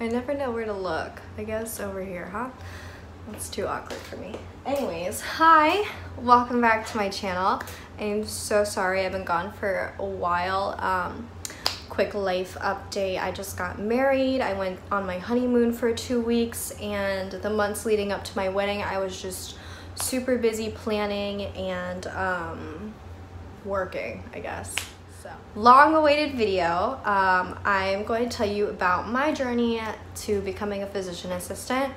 I never know where to look. I guess over here, huh? That's too awkward for me. Anyways, hi, welcome back to my channel. I'm so sorry I've been gone for a while. Quick life update. I just got married. I went on my honeymoon for 2 weeks, and the months leading up to my wedding, I was just super busy planning and working, I guess. So, long-awaited video. I'm going to tell you about my journey to becoming a physician assistant,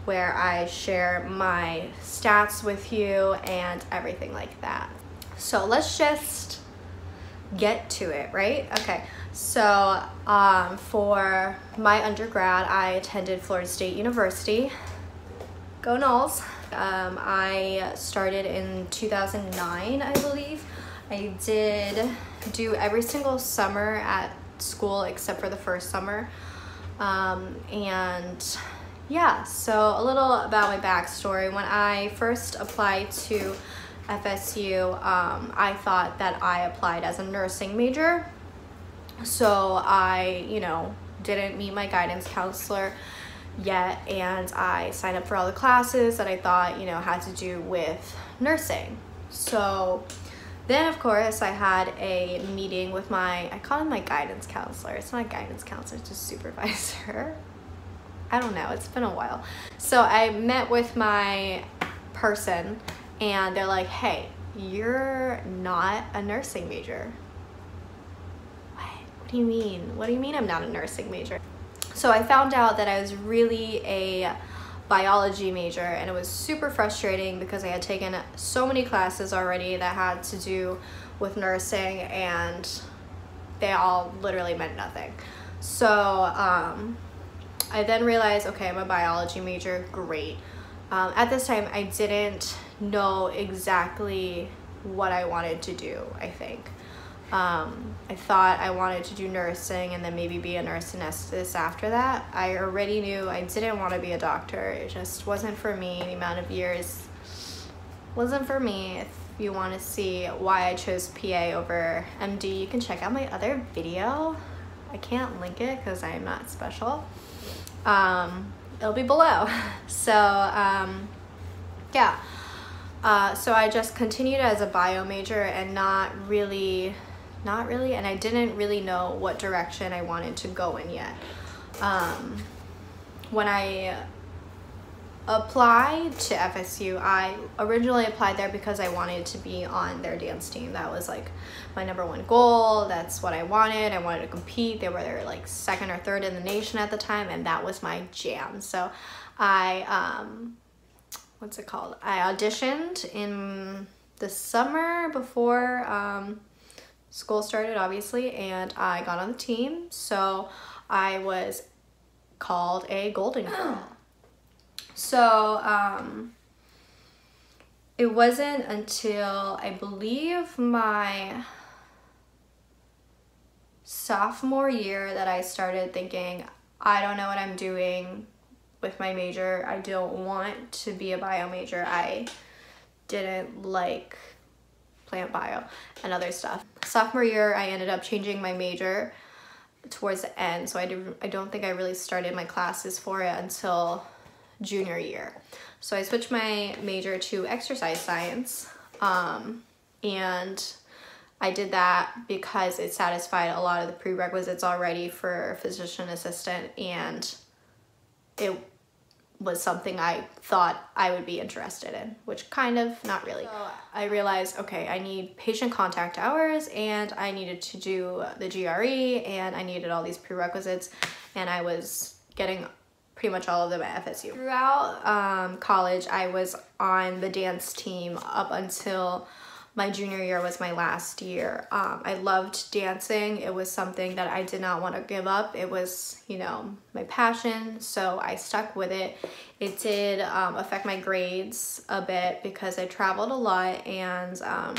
where I share my stats with you and everything like that. So let's just get to it, right? Okay, so for my undergrad, I attended Florida State University. Go Noles. I started in 2009, I believe. I did do every single summer at school except for the first summer. And yeah, so a little about my backstory. When I first applied to FSU, I thought that I applied as a nursing major. So I, didn't meet my guidance counselor yet, and I signed up for all the classes that I thought, had to do with nursing. So then, of course, I had a meeting with I call him my guidance counselor. It's not a guidance counselor, it's just supervisor. I don't know, it's been a while. So I met with my person, and they're like, hey, you're not a nursing major. What do you mean? What do you mean I'm not a nursing major? So I found out that I was really a biology major, and it was super frustrating because I had taken so many classes already that had to do with nursing, and they all literally meant nothing. So I then realized, okay, I'm a biology major, great. At this time, I didn't know exactly what I wanted to do, I think. I thought I wanted to do nursing and then maybe be a nurse anesthetist after that. I already knew I didn't want to be a doctor. It just wasn't for me. The amount of years wasn't for me. If you want to see why I chose PA over MD, you can check out my other video. I can't link it because I am not special. It'll be below. So yeah. So I just continued as a bio major and not really, and I didn't really know what direction I wanted to go in yet. When I applied to FSU, I originally applied there because I wanted to be on their dance team. That was like my #1 goal. That's what I wanted. I wanted to compete. They were like 2nd or 3rd in the nation at the time, and that was my jam. So I, I auditioned in the summer before school started, obviously, and I got on the team. So I was called a golden girl. So it wasn't until I believe my sophomore year that I started thinking, I don't know what I'm doing with my major. I don't want to be a bio major. I didn't like plant bio and other stuff. Sophomore year, I ended up changing my major towards the end, so I don't think I really started my classes for it until junior year. So I switched my major to exercise science, and I did that because it satisfied a lot of the prerequisites already for physician assistant, and it was something I thought I would be interested in, which kind of not really. So I realized, okay, I need patient contact hours, and I needed to do the GRE, and I needed all these prerequisites, and I was getting pretty much all of them at FSU. Throughout college, I was on the dance team up until my junior year was my last year. I loved dancing. It was something that I did not want to give up. It was, my passion, so I stuck with it. It did affect my grades a bit because I traveled a lot, and I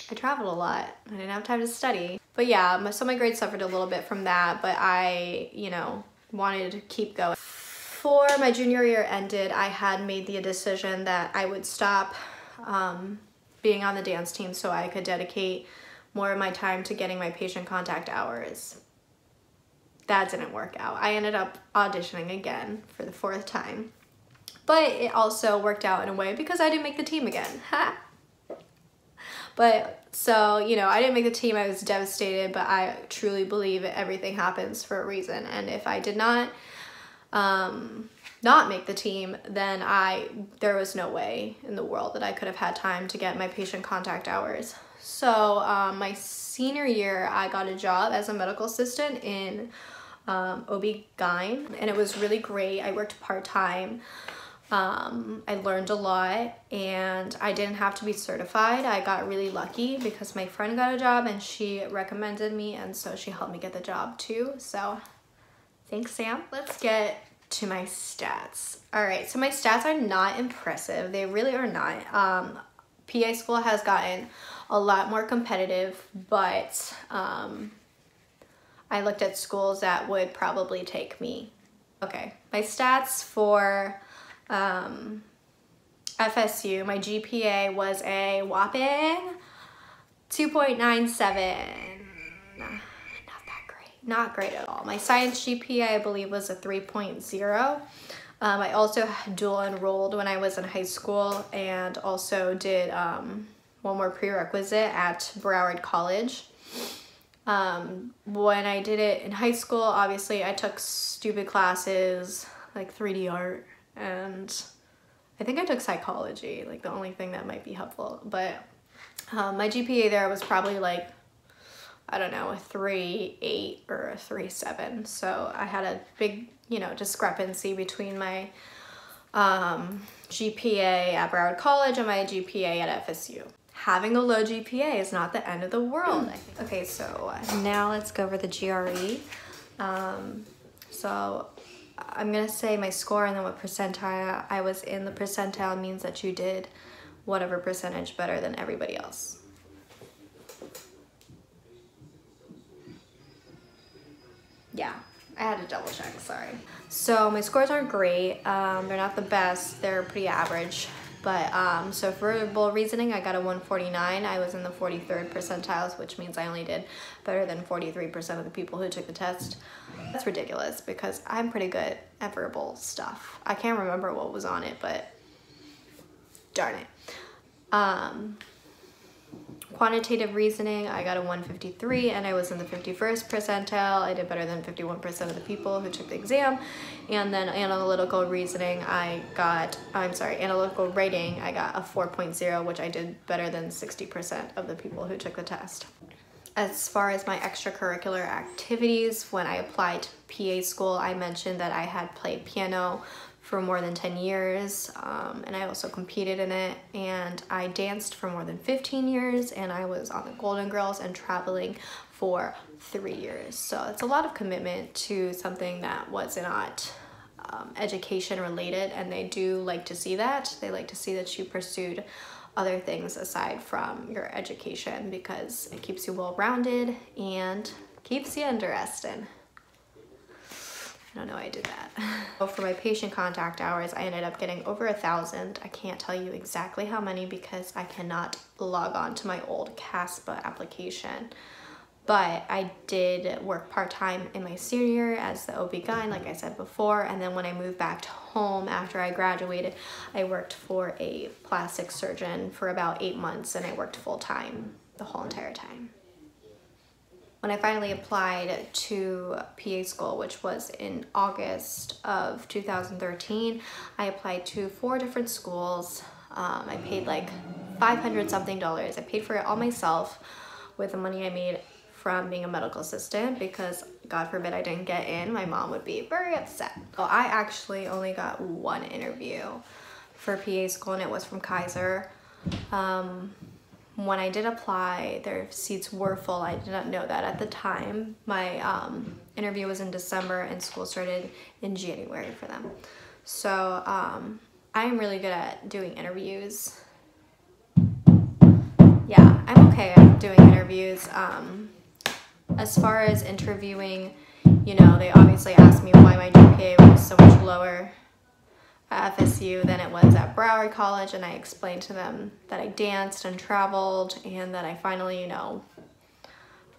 didn't have time to study. But yeah, so my grades suffered a little bit from that, but I, wanted to keep going. Before my junior year ended, I had made the decision that I would stop being on the dance team so I could dedicate more of my time to getting my patient contact hours. that didn't work out. I ended up auditioning again for the 4th time, but it also worked out in a way because I didn't make the team again. Ha! But so, you know, I didn't make the team. I was devastated, but I truly believe everything happens for a reason. And if I did not make the team, then there was no way in the world that I could have had time to get my patient contact hours. So my senior year, I got a job as a medical assistant in OB-GYN, and it was really great. I worked part-time. I learned a lot, and I didn't have to be certified. I got really lucky because my friend got a job and she recommended me, and so she helped me get the job too. So thanks, Sam. Let's get to my stats. All right, so my stats are not impressive. They really are not. PA school has gotten a lot more competitive, but I looked at schools that would probably take me. Okay, my stats for FSU, my GPA was a whopping 2.97. Not great at all. My science GPA, I believe, was a 3.0. I also dual enrolled when I was in high school, and also did one more prerequisite at Broward College. When I did it in high school, obviously I took stupid classes like 3D art, and I think I took psychology, like the only thing that might be helpful. But my GPA there was probably like, I don't know, a 3.8 or a 3.7. So I had a big, you know, discrepancy between my GPA at Broward College and my GPA at FSU. Having a low GPA is not the end of the world. Okay, so now let's go over the GRE. So I'm gonna say my score and then what percentile I was in. The percentile means that you did whatever percentage better than everybody else. Yeah, I had to double check, sorry. So my scores aren't great. They're not the best, they're pretty average. But so for verbal reasoning, I got a 149. I was in the 43rd percentiles, which means I only did better than 43% of the people who took the test. That's ridiculous because I'm pretty good at verbal stuff. I can't remember what was on it, but darn it. Quantitative reasoning, I got a 153, and I was in the 51st percentile. I did better than 51% of the people who took the exam. And then analytical reasoning, analytical writing, I got a 4.0, which I did better than 60% of the people who took the test. As far as my extracurricular activities, when I applied to PA school, I mentioned that I had played piano for more than 10 years, and I also competed in it, and I danced for more than 15 years, and I was on the Golden Girls and traveling for 3 years. So it's a lot of commitment to something that was not education related, and they do like to see that. They like to see that you pursued other things aside from your education because it keeps you well-rounded and keeps you interested. I don't know why I did that. For my patient contact hours, I ended up getting over 1,000. I can't tell you exactly how many because I cannot log on to my old CASPA application. But I did work part-time in my senior year as the OB-GYN, like I said before, and then when I moved back to home after I graduated, I worked for a plastic surgeon for about 8 months, and I worked full-time the whole entire time. When I finally applied to PA school, which was in August of 2013, I applied to 4 different schools. I paid like $500 something. I paid for it all myself with the money I made from being a medical assistant because God forbid I didn't get in, my mom would be very upset. So I actually only got 1 interview for PA school, and it was from Kaiser. When I did apply, their seats were full. I did not know that at the time. My interview was in December and school started in January for them. So I'm really good at doing interviews. Yeah, I'm okay at doing interviews. As far as interviewing, you know, they obviously asked me why my GPA was so much lower at FSU than it was at Broward College, and I explained to them that I danced and traveled and that I finally, you know,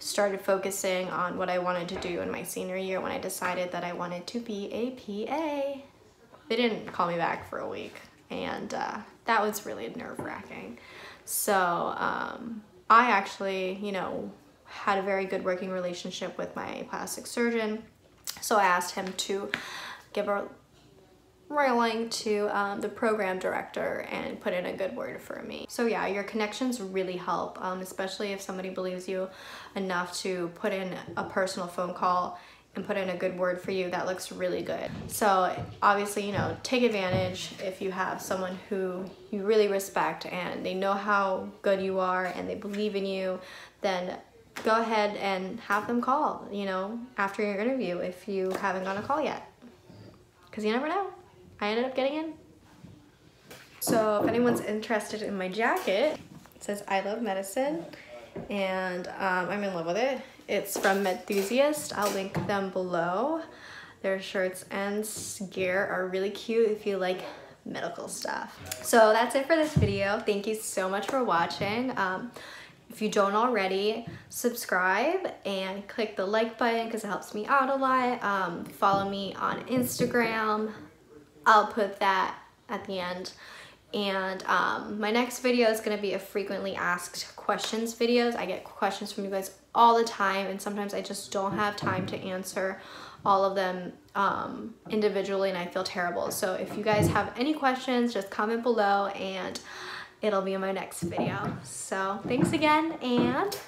started focusing on what I wanted to do in my senior year when I decided that I wanted to be a PA. They didn't call me back for a week, and that was really nerve-wracking. So I actually, you know, had a very good working relationship with my plastic surgeon. So I asked him to give a railing to the program director and put in a good word for me. So yeah, your connections really help, especially if somebody believes you enough to put in a personal phone call and put in a good word for you. That looks really good. So obviously, you know, take advantage if you have someone who you really respect and they know how good you are and they believe in you, then go ahead and have them call, you know, after your interview if you haven't gone a call yet, because you never know. I ended up getting in. So if anyone's interested in my jacket, it says I love medicine, and I'm in love with it. It's from Medthusiast. I'll link them below. Their shirts and gear are really cute if you like medical stuff. So that's it for this video. Thank you so much for watching. If you don't already, subscribe and click the like button because it helps me out a lot. Follow me on Instagram. I'll put that at the end. And my next video is going to be a frequently asked questions videos. I get questions from you guys all the time, and sometimes I just don't have time to answer all of them individually, and I feel terrible. So if you guys have any questions, just comment below and it'll be in my next video. So thanks again, and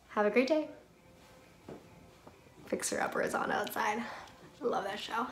have a great day. Fixer Upper is on outside. I love that show.